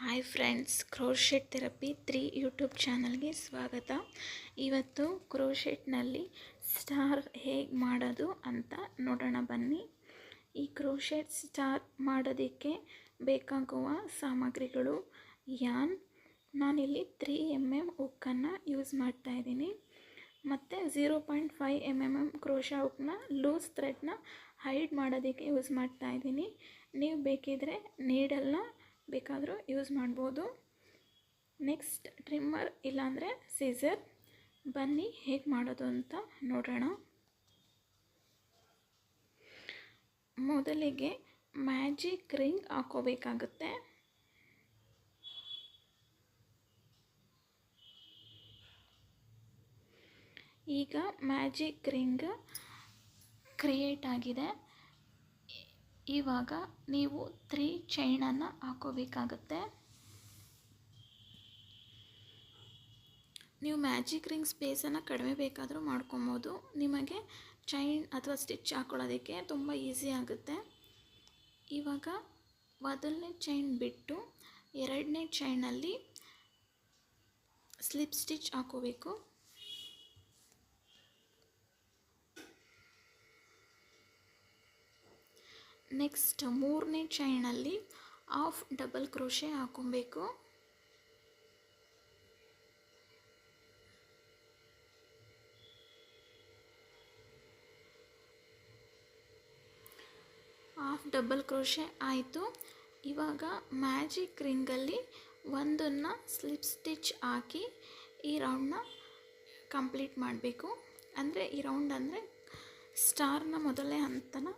Hi friends, crochet therapy 3 YouTube ಚಾನಲ್ಗೆ ಸ್ವಾಗತ. ಇವತ್ತು ಕ್ರೋಶೆಟ್ನಲ್ಲಿ ಸ್ಟಾರ್ ಹೇಗೆ ಮಾಡೋದು ಅಂತ ನೋಡೋಣ ಬನ್ನಿ. ಈ ಕ್ರೋಶೆಟ್ ಸ್ಟಾರ್ ಮಾಡೋದಕ್ಕೆ ಬೇಕಾಗುವ ಸಾಮಗ್ರಿಗಳು ಯಾನ್. ನಾನಿಲ್ಲಿ 3mm ಹುಕ್ಕನ್ನು ಯೂಸ್ ಮಾಡ್ತಾಯಿದ್ದೀನಿ ಮತ್ತು 0.5mm ಕ್ರೋಶ ಹುಕ್ಕನ್ನ ಲೂಸ್ ಥ್ರೆಡ್ನ ಹೈಡ್ ಮಾಡೋದಕ್ಕೆ ಯೂಸ್ ಮಾಡ್ತಾಯಿದ್ದೀನಿ. ನೀವು ಬೇಕಿದ್ರೆ ನೀಡಲ್ನ ಬೇಕಾದರೂ ಯೂಸ್ ಮಾಡ್ಬೋದು. ನೆಕ್ಸ್ಟ್ ಟ್ರಿಮ್ಮರ್ ಇಲ್ಲಾಂದರೆ ಸೀಸರ್. ಬನ್ನಿ ಹೇಗೆ ಮಾಡೋದು ಅಂತ ನೋಡೋಣ. ಮೊದಲಿಗೆ ಮ್ಯಾಜಿಕ್ ರಿಂಗ್ ಹಾಕೋಬೇಕಾಗುತ್ತೆ. ಈಗ ಮ್ಯಾಜಿಕ್ ರಿಂಗ್ ಕ್ರಿಯೇಟ್ ಆಗಿದೆ. ಇವಾಗ ನೀವು 3 ಚೈನನ್ನು ಹಾಕೋಬೇಕಾಗತ್ತೆ. ನೀವು ಮ್ಯಾಜಿಕ್ ರಿಂಗ್ ಸ್ಪೇಸನ್ನು ಕಡಿಮೆ ಬೇಕಾದರೂ ಮಾಡ್ಕೊಬೋದು. ನಿಮಗೆ ಚೈನ್ ಅಥವಾ ಸ್ಟಿಚ್ ಹಾಕೊಳ್ಳೋದಕ್ಕೆ ತುಂಬ ಈಸಿ ಆಗುತ್ತೆ. ಇವಾಗ ಮೊದಲನೇ ಚೈನ್ ಬಿಟ್ಟು ಎರಡನೇ ಚೈನಲ್ಲಿ ಸ್ಲಿಪ್ ಸ್ಟಿಚ್ ಹಾಕೋಬೇಕು. ನೆಕ್ಸ್ಟ್ ಮೂರನೇ ಚೈನಲ್ಲಿ ಹಾಫ್ ಡಬಲ್ ಕ್ರೋಶೆ ಹಾಕೊಬೇಕು. ಹಾಫ್ ಡಬಲ್ ಕ್ರೋಶೆ ಆಯಿತು. ಇವಾಗ ಮ್ಯಾಜಿಕ್ ರಿಂಗಲ್ಲಿ ಒಂದನ್ನು ಸ್ಲಿಪ್ ಸ್ಟಿಚ್ ಹಾಕಿ ಈ ರೌಂಡನ್ನ ಕಂಪ್ಲೀಟ್ ಮಾಡಬೇಕು. ಅಂದರೆ ಈ ರೌಂಡ್ ಅಂದರೆ ಸ್ಟಾರ್ನ ಮೊದಲನೇ ಹಂತನ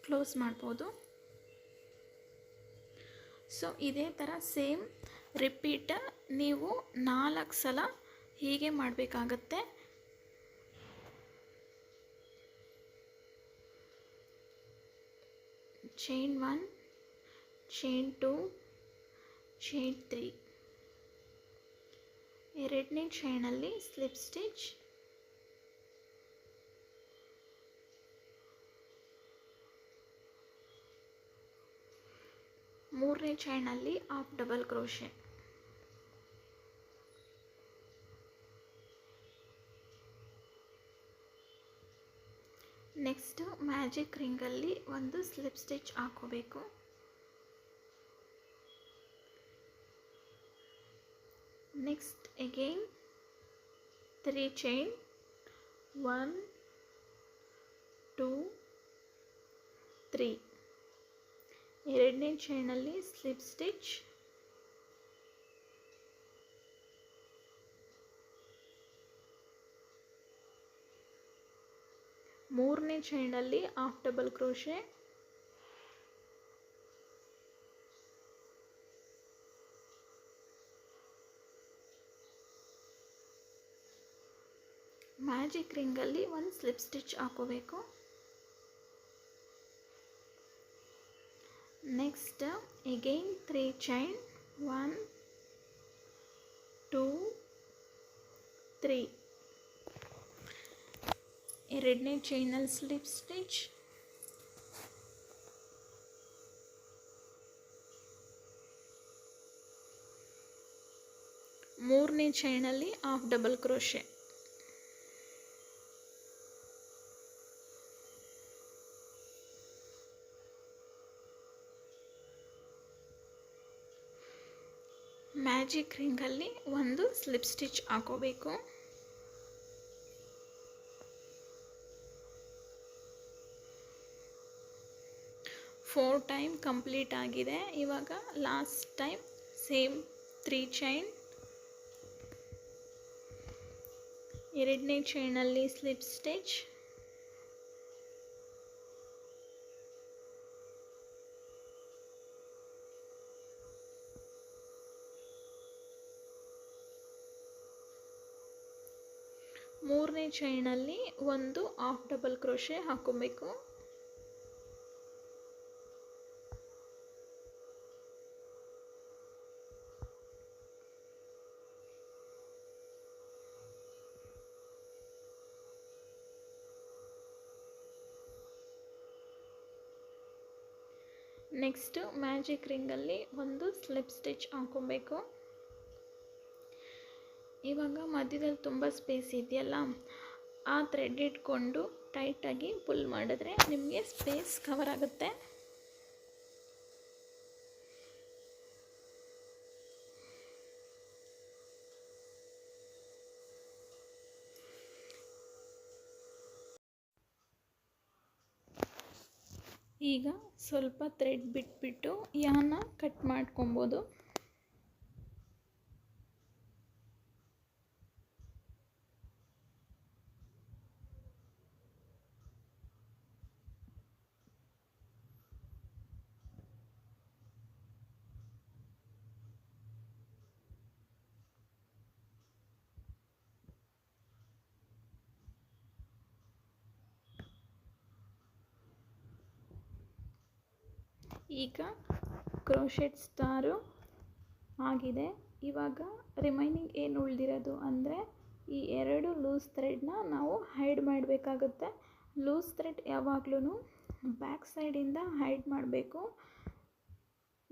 ಕ್ಲೋಸ್ ಮಾಡ್ಬೋದು. ಸೊ ಇದೇ ಥರ ಸೇಮ್ ರಿಪೀಟ್ ನೀವು 4 ಸಲ ಹೀಗೆ ಮಾಡಬೇಕಾಗತ್ತೆ. Chain 1, chain 2, chain 3. ಎರಡನೇ ಚೈನಲ್ಲಿ ಸ್ಲಿಪ್ ಸ್ಟಿಚ್, ಮೂರನೇ ಚೈನಲ್ಲಿ half double crochet. Next magic ರಿಂಗಲ್ಲಿ ಒಂದು ಸ್ಲಿಪ್ ಸ್ಟಿಚ್ ಹಾಕೋಬೇಕು. Next again 3 chain, 1, 2, 3. ಎರಡನೇ ಚೈನಲ್ಲಿ ಸ್ಲಿಪ್ ಸ್ಟಿಚ್, ಮೂರನೇ ಚೈನಲ್ಲಿ ಹಾಫ್ ಡಬಲ್ ಕ್ರೋಶೆ, ಮ್ಯಾಜಿಕ್ ರಿಂಗಲ್ಲಿ ಒಂದು ಸ್ಲಿಪ್ ಸ್ಟಿಚ್ ಹಾಕೋಬೇಕು. Next again 3 chain, 1, 2, 3. ಎರಡನೇ ಚೈನಲ್ಲಿ ಸ್ಲಿಪ್ ಸ್ಟಿಚ್, ಮೂರನೇ ಚೈನಲ್ಲಿ ಹಾಫ್ ಡಬಲ್ ಕ್ರೋಶೆ. ಮ್ಯಾಜಿಕ್ ರಿಂಗಲ್ಲಿ ಒಂದು ಸ್ಲಿಪ್ ಸ್ಟಿಚ್ ಹಾಕೋಬೇಕು. ಫೋರ್ ಟೈಮ್ ಕಂಪ್ಲೀಟ್ ಆಗಿದೆ. ಇವಾಗ ಲಾಸ್ಟ್ ಟೈಮ್ ಸೇಮ್ 3 ಚೈನ್, ಎರಡನೇ ಚೈನಲ್ಲಿ ಸ್ಲಿಪ್ ಸ್ಟಿಚ್, ಮೂರನೇ ಚೈನಲ್ಲಿ ಒಂದು ಹಾಫ್ ಡಬಲ್ ಕ್ರೋಶೆ ಹಾಕೋಬೇಕು. ನೆಕ್ಸ್ಟು ಮ್ಯಾಜಿಕ್ ರಿಂಗಲ್ಲಿ ಒಂದು ಸ್ಲಿಪ್ ಸ್ಟಿಚ್ ಹಾಕ್ಕೊಬೇಕು. ಇವಾಗ ಮಧ್ಯದಲ್ಲಿ ತುಂಬ ಸ್ಪೇಸ್ ಇದೆಯಲ್ಲ, ಆ ಥ್ರೆಡ್ ಇಟ್ಕೊಂಡು ಟೈಟಾಗಿ ಪುಲ್ ಮಾಡಿದ್ರೆ ನಿಮಗೆ ಸ್ಪೇಸ್ ಕವರ್ ಆಗುತ್ತೆ. ಈಗ ಸ್ವಲ್ಪ ಥ್ರೆಡ್ ಬಿಟ್ಬಿಟ್ಟು ಯಾನ ಕಟ್ ಮಾಡ್ಕೊಬೋದು. ಈಗ ಕ್ರೋಶೆಟ್ ಸ್ಟಾರು ಆಗಿದೆ. ಇವಾಗ ರಿಮೈನಿಂಗ್ ಏನು ಉಳಿದಿರೋದು ಅಂದರೆ ಈ 2 ಲೂಸ್ ಥ್ರೆಡ್ನ ನಾವು ಹೈಡ್ ಮಾಡಬೇಕಾಗುತ್ತೆ. ಲೂಸ್ ಥ್ರೆಡ್ ಯಾವಾಗಲೂ ಬ್ಯಾಕ್ ಸೈಡಿಂದ ಹೈಡ್ ಮಾಡಬೇಕು.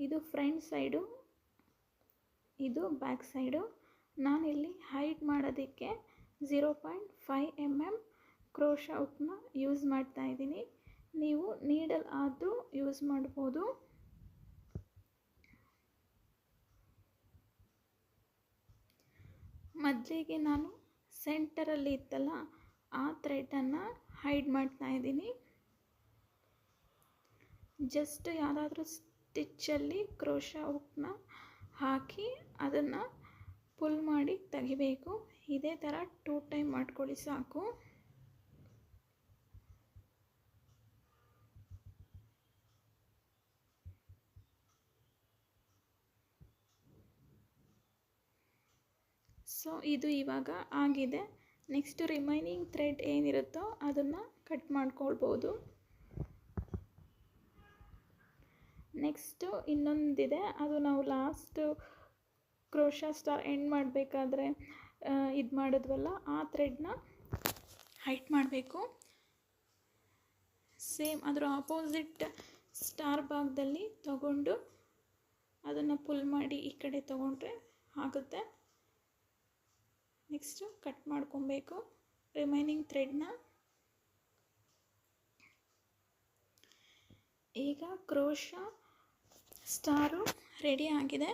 ಇದು ಫ್ರಂಟ್ ಸೈಡು, ಇದು ಬ್ಯಾಕ್ ಸೈಡು. ನಾನಿಲ್ಲಿ ಹೈಡ್ ಮಾಡೋದಕ್ಕೆ 0.5 mm ಕ್ರೋಶಾ ಹುಕ್ನ ಯೂಸ್ ಮಾಡ್ತಾಯಿದ್ದೀನಿ. ನೀವು ನೀಡಲ್ ಆದರೂ ಯೂಸ್ ಮಾಡ್ಬೋದು. ಮೊದಲಿಗೆ ನಾನು ಸೆಂಟರಲ್ಲಿ ಇತ್ತಲ್ಲ ಆ ಥ್ರೆಡನ್ನು ಹೈಡ್ ಮಾಡ್ತಾಯಿದ್ದೀನಿ. ಜಸ್ಟ್ ಯಾವುದಾದ್ರೂ ಸ್ಟಿಚ್ಚಲ್ಲಿ ಕ್ರೋಶಾ ಹುಕ್ನ ಹಾಕಿ ಅದನ್ನು ಪುಲ್ ಮಾಡಿ ತೆಗಿಬೇಕು. ಇದೇ ಥರ 2 ಟೈಮ್ ಮಾಡ್ಕೊಳ್ಳಿ ಸಾಕು. ಸೊ ಇದು ಇವಾಗ ಆಗಿದೆ. ನೆಕ್ಸ್ಟ್ ರಿಮೈನಿಂಗ್ ಥ್ರೆಡ್ ಏನಿರುತ್ತೋ ಅದನ್ನು ಕಟ್ ಮಾಡ್ಕೊಳ್ಬೋದು. ನೆಕ್ಸ್ಟು ಇನ್ನೊಂದಿದೆ, ಅದು ನಾವು ಲಾಸ್ಟ್ ಕ್ರೋಶಾ ಸ್ಟಾರ್ ಎಂಡ್ ಮಾಡಬೇಕಾದ್ರೆ ಇದು ಮಾಡಿದ್ವಲ್ಲ ಆ ಥ್ರೆಡ್ನ ಹೈಟ್ ಮಾಡಬೇಕು. ಸೇಮ್ ಅದರ ಆಪೋಸಿಟ್ ಸ್ಟಾರ್ ಭಾಗದಲ್ಲಿ ತಗೊಂಡು ಅದನ್ನು ಪುಲ್ ಮಾಡಿ ಈ ಕಡೆ ತಗೊಂಡ್ರೆ ಆಗುತ್ತೆ. ನೆಕ್ಸ್ಟು ಕಟ್ ಮಾಡ್ಕೊಬೇಕು ರಿಮೈನಿಂಗ್ ಥ್ರೆಡ್ನ. ಈಗ ಕ್ರೋಶಾ ಸ್ಟಾರು ರೆಡಿ ಆಗಿದೆ.